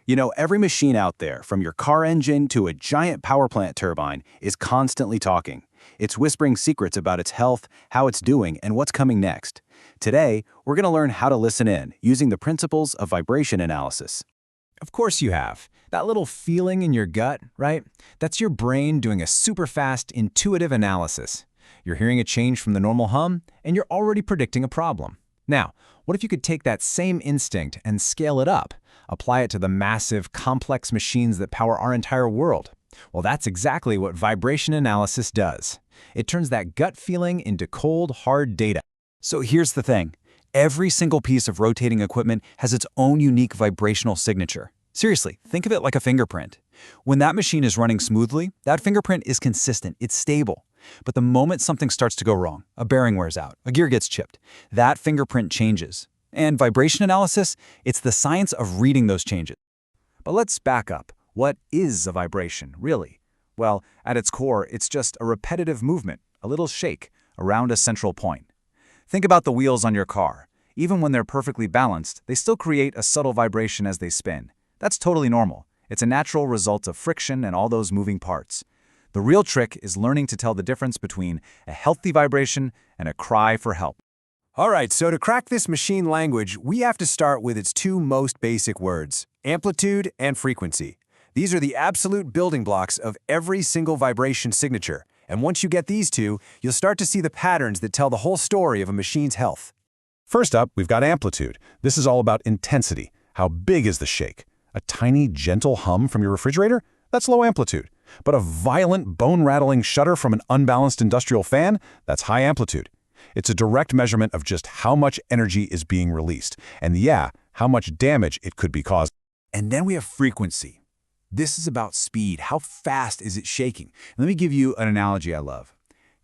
You know, every machine out there, from your car engine to a giant power plant turbine, is constantly talking. It's whispering secrets about its health, how it's doing, and what's coming next. Today, we're going to learn how to listen in using the principles of vibration analysis. Of course you have. That little feeling in your gut, right? That's your brain doing a super fast, intuitive analysis. You're hearing a change from the normal hum, and you're already predicting a problem. Now, what if you could take that same instinct and scale it up? Apply it to the massive, complex machines that power our entire world. Well, that's exactly what vibration analysis does. It turns that gut feeling into cold, hard data. So here's the thing. Every single piece of rotating equipment has its own unique vibrational signature. Seriously, think of it like a fingerprint. When that machine is running smoothly, that fingerprint is consistent, it's stable. But the moment something starts to go wrong, a bearing wears out, a gear gets chipped, that fingerprint changes. And vibration analysis, it's the science of reading those changes. But let's back up. What is a vibration, really? Well, at its core, it's just a repetitive movement, a little shake, around a central point. Think about the wheels on your car. Even when they're perfectly balanced, they still create a subtle vibration as they spin. That's totally normal. It's a natural result of friction and all those moving parts. The real trick is learning to tell the difference between a healthy vibration and a cry for help. All right, so to crack this machine language, we have to start with its two most basic words, amplitude and frequency. These are the absolute building blocks of every single vibration signature. And once you get these two, you'll start to see the patterns that tell the whole story of a machine's health. First up, we've got amplitude. This is all about intensity. How big is the shake? A tiny, gentle hum from your refrigerator? That's low amplitude. But a violent, bone-rattling shudder from an unbalanced industrial fan? That's high amplitude. It's a direct measurement of just how much energy is being released, and yeah, how much damage it could be caused. And then we have frequency. This is about speed. How fast is it shaking? Let me give you an analogy I love.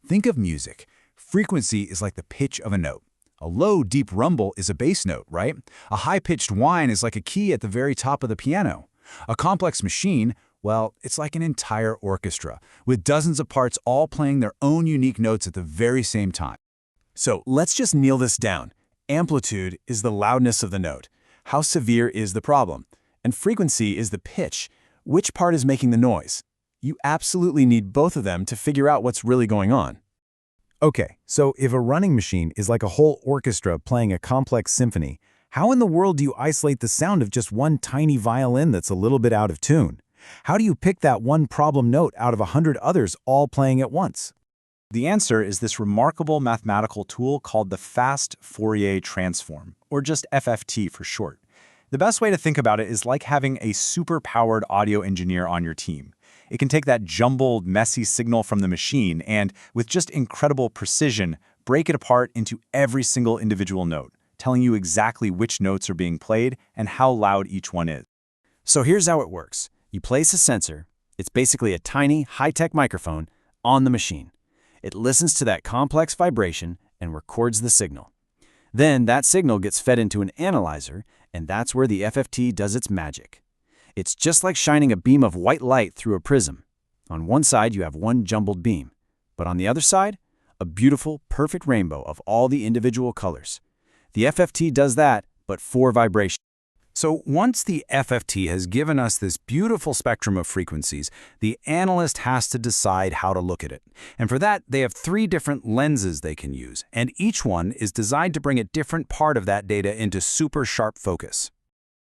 Think of music. Frequency is like the pitch of a note. A low, deep rumble is a bass note, right? A high-pitched whine is like a key at the very top of the piano. A complex machine, well, it's like an entire orchestra, with dozens of parts all playing their own unique notes at the very same time. So let's just nail this down. Amplitude is the loudness of the note. How severe is the problem? And frequency is the pitch. Which part is making the noise? You absolutely need both of them to figure out what's really going on. Okay, so if a running machine is like a whole orchestra playing a complex symphony, how in the world do you isolate the sound of just one tiny violin that's a little bit out of tune? How do you pick that one problem note out of 100 others all playing at once? The answer is this remarkable mathematical tool called the fast Fourier transform, or just FFT for short. The best way to think about it is like having a super-powered audio engineer on your team. It can take that jumbled, messy signal from the machine and, with just incredible precision, break it apart into every single individual note, telling you exactly which notes are being played and how loud each one is. So here's how it works. You place a sensor, it's basically a tiny, high-tech microphone, on the machine. It listens to that complex vibration and records the signal. Then that signal gets fed into an analyzer, and that's where the FFT does its magic. It's just like shining a beam of white light through a prism. On one side, you have one jumbled beam, but on the other side, a beautiful, perfect rainbow of all the individual colors. The FFT does that, but for vibration. So once the FFT has given us this beautiful spectrum of frequencies, the analyst has to decide how to look at it. And for that, they have 3 different lenses they can use, and each one is designed to bring a different part of that data into super sharp focus.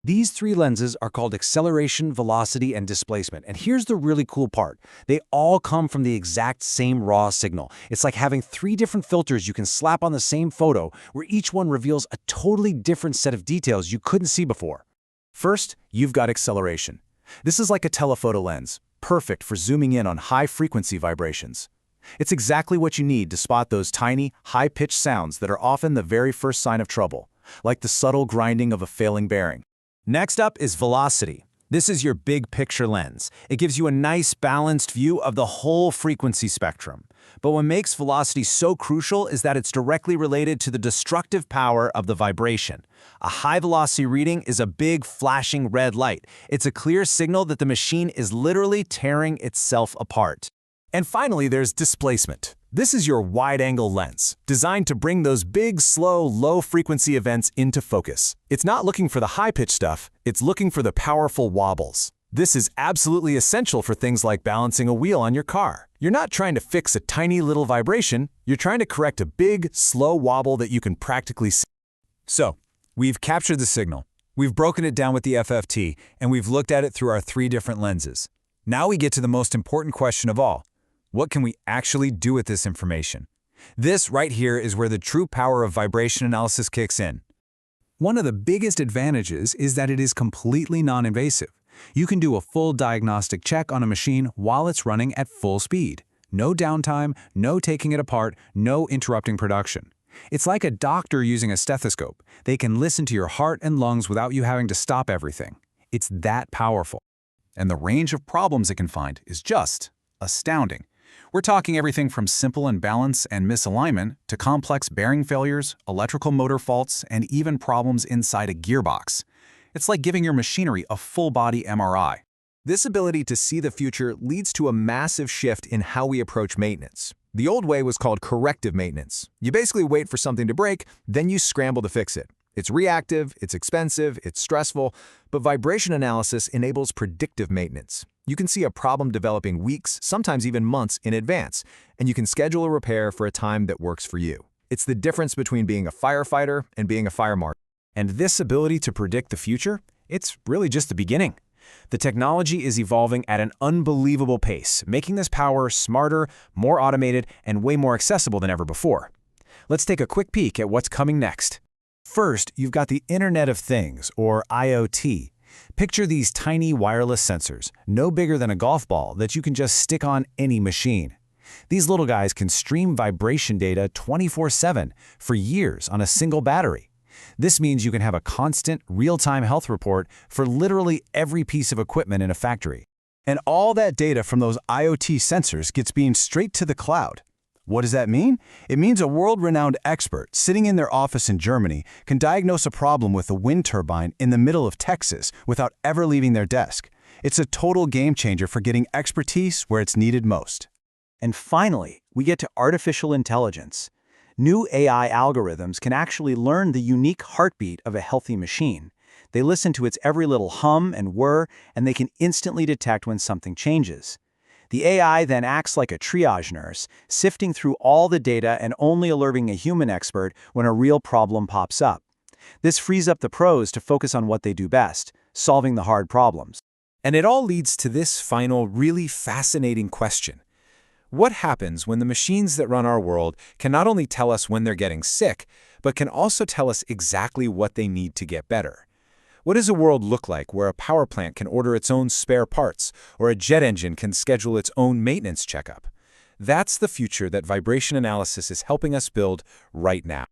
These 3 lenses are called acceleration, velocity, and displacement. And here's the really cool part. They all come from the exact same raw signal. It's like having 3 different filters you can slap on the same photo, where each one reveals a totally different set of details you couldn't see before. First, you've got acceleration. This is like a telephoto lens, perfect for zooming in on high-frequency vibrations. It's exactly what you need to spot those tiny, high-pitched sounds that are often the very first sign of trouble, like the subtle grinding of a failing bearing. Next up is velocity. This is your big picture lens. It gives you a nice balanced view of the whole frequency spectrum. But what makes velocity so crucial is that it's directly related to the destructive power of the vibration. A high velocity reading is a big flashing red light. It's a clear signal that the machine is literally tearing itself apart. And finally, there's displacement. This is your wide-angle lens, designed to bring those big, slow, low-frequency events into focus. It's not looking for the high-pitched stuff, it's looking for the powerful wobbles. This is absolutely essential for things like balancing a wheel on your car. You're not trying to fix a tiny little vibration, you're trying to correct a big, slow wobble that you can practically see. So, we've captured the signal, we've broken it down with the FFT, and we've looked at it through our 3 different lenses. Now we get to the most important question of all. What can we actually do with this information? This right here is where the true power of vibration analysis kicks in. One of the biggest advantages is that it is completely non-invasive. You can do a full diagnostic check on a machine while it's running at full speed. No downtime, no taking it apart, no interrupting production. It's like a doctor using a stethoscope. They can listen to your heart and lungs without you having to stop everything. It's that powerful. And the range of problems it can find is just astounding. We're talking everything from simple imbalance and misalignment to complex bearing failures, electrical motor faults, and even problems inside a gearbox. It's like giving your machinery a full-body MRI. This ability to see the future leads to a massive shift in how we approach maintenance. The old way was called corrective maintenance. You basically wait for something to break, then you scramble to fix it. It's reactive, it's expensive, it's stressful, but vibration analysis enables predictive maintenance. You can see a problem developing weeks, sometimes even months in advance, and you can schedule a repair for a time that works for you. It's the difference between being a firefighter and being a fire marshal. And this ability to predict the future, it's really just the beginning. The technology is evolving at an unbelievable pace, making this power smarter, more automated, and way more accessible than ever before. Let's take a quick peek at what's coming next. First, you've got the Internet of Things, or IoT. Picture these tiny wireless sensors, no bigger than a golf ball, that you can just stick on any machine. These little guys can stream vibration data 24/7 for years on a single battery. This means you can have a constant, real-time health report for literally every piece of equipment in a factory. And all that data from those IoT sensors gets beamed straight to the cloud. What does that mean? It means a world-renowned expert sitting in their office in Germany can diagnose a problem with a wind turbine in the middle of Texas without ever leaving their desk. It's a total game changer for getting expertise where it's needed most. And finally, we get to artificial intelligence. New AI algorithms can actually learn the unique heartbeat of a healthy machine. They listen to its every little hum and whir, and they can instantly detect when something changes. The AI then acts like a triage nurse, sifting through all the data and only alerting a human expert when a real problem pops up. This frees up the pros to focus on what they do best, solving the hard problems. And it all leads to this final, really fascinating question. What happens when the machines that run our world can not only tell us when they're getting sick, but can also tell us exactly what they need to get better? What does a world look like where a power plant can order its own spare parts, or a jet engine can schedule its own maintenance checkup? That's the future that vibration analysis is helping us build right now.